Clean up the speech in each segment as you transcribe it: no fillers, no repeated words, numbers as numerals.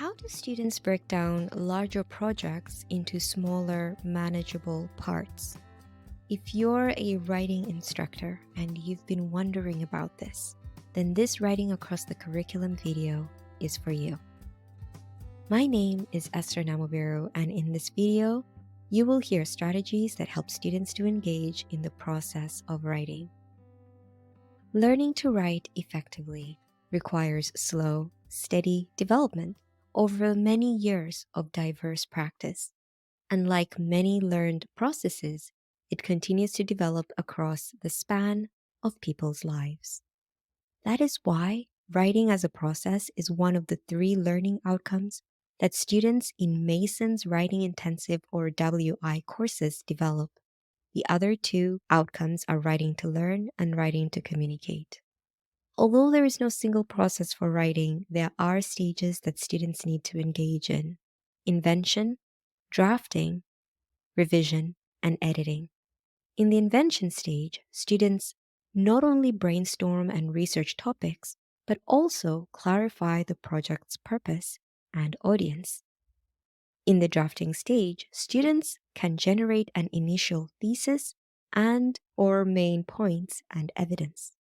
How do students break down larger projects into smaller, manageable parts? If you're a writing instructor and you've been wondering about this, then this Writing Across the Curriculum video is for you. My name is Esther Namobiru, and in this video, you will hear strategies that help students to engage in the process of writing. Learning to write effectively requires slow, steady development over many years of diverse practice. And like many learned processes, it continues to develop across the span of people's lives. That is why writing as a process is one of the 3 learning outcomes that students in Mason's Writing Intensive or WI courses develop. The other 2 outcomes are writing to learn and writing to communicate. Although there is no single process for writing, there are stages that students need to engage in: invention, drafting, revision, and editing. In the invention stage, students not only brainstorm and research topics, but also clarify the project's purpose and audience. In the drafting stage, students can generate an initial thesis and/or main points and evidence.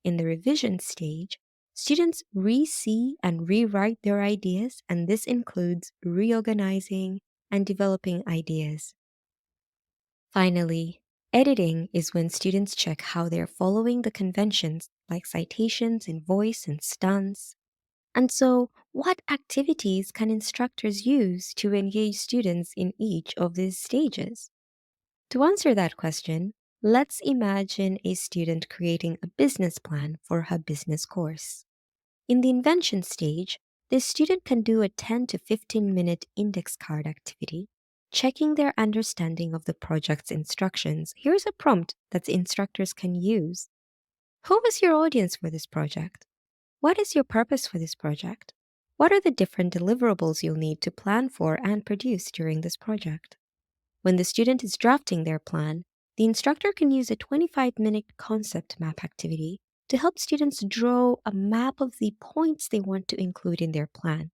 In the revision stage, students re-see and rewrite their ideas, and this includes reorganizing and developing ideas. Finally, editing is when students check how they're following the conventions like citations in voice and stance. And so, what activities can instructors use to engage students in each of these stages? To answer that question, let's imagine a student creating a business plan for her business course. In the invention stage, the student can do a 10 to 15-minute index card activity, checking their understanding of the project's instructions. Here's a prompt that the instructors can use. Who is your audience for this project? What is your purpose for this project? What are the different deliverables you'll need to plan for and produce during this project? When the student is drafting their plan, the instructor can use a 25-minute concept map activity to help students draw a map of the points they want to include in their plan.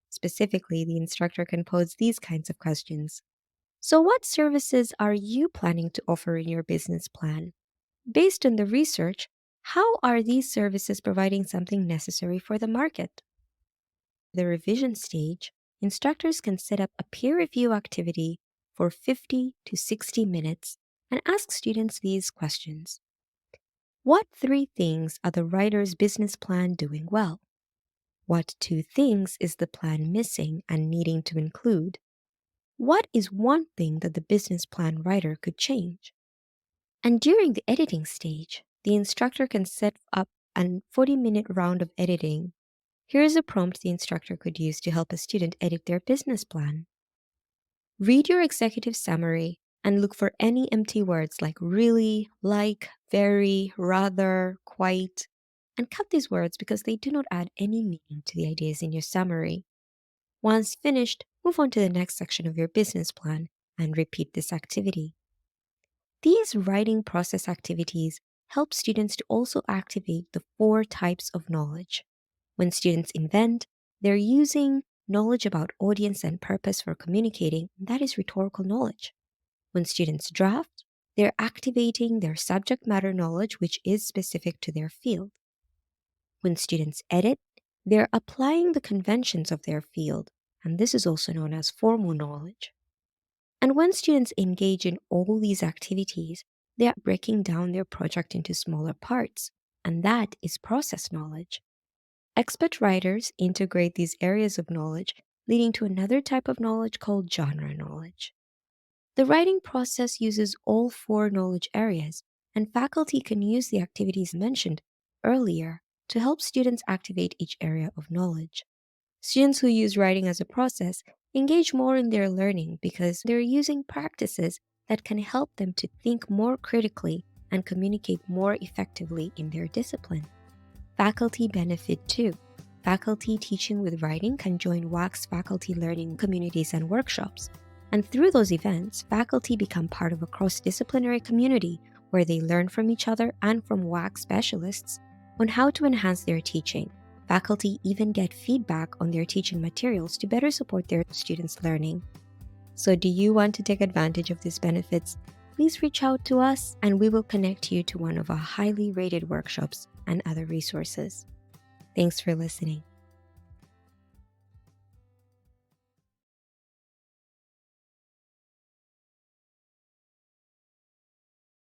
Specifically, the instructor can pose these kinds of questions. So, what services are you planning to offer in your business plan? Based on the research, how are these services providing something necessary for the market? The revision stage, instructors can set up a peer review activity for 50 to 60 minutes and ask students these questions. What 3 things are the writer's business plan doing well? What 2 things is the plan missing and needing to include? What is one thing that the business plan writer could change? And during the editing stage, the instructor can set up a 40-minute round of editing. Here is a prompt the instructor could use to help a student edit their business plan. Read your executive summary and look for any empty words like really, like, very, rather, quite, and cut these words because they do not add any meaning to the ideas in your summary. Once finished, move on to the next section of your business plan and repeat this activity. These writing process activities help students to also activate the 4 types of knowledge. When students invent, they're using knowledge about audience and purpose for communicating, and that is rhetorical knowledge. When students draft, they're activating their subject matter knowledge, which is specific to their field. When students edit, they're applying the conventions of their field, and this is also known as formal knowledge. And when students engage in all these activities, they are breaking down their project into smaller parts, and that is process knowledge. Expert writers integrate these areas of knowledge, leading to another type of knowledge called genre knowledge. The writing process uses all 4 knowledge areas, and faculty can use the activities mentioned earlier to help students activate each area of knowledge. Students who use writing as a process engage more in their learning because they're using practices that can help them to think more critically and communicate more effectively in their discipline. Faculty benefit too. Faculty teaching with writing can join WAC's faculty learning communities and workshops. And through those events, faculty become part of a cross-disciplinary community where they learn from each other and from WAC specialists on how to enhance their teaching. Faculty even get feedback on their teaching materials to better support their students' learning. So, do you want to take advantage of these benefits? Please reach out to us and we will connect you to one of our highly rated workshops and other resources. Thanks for listening.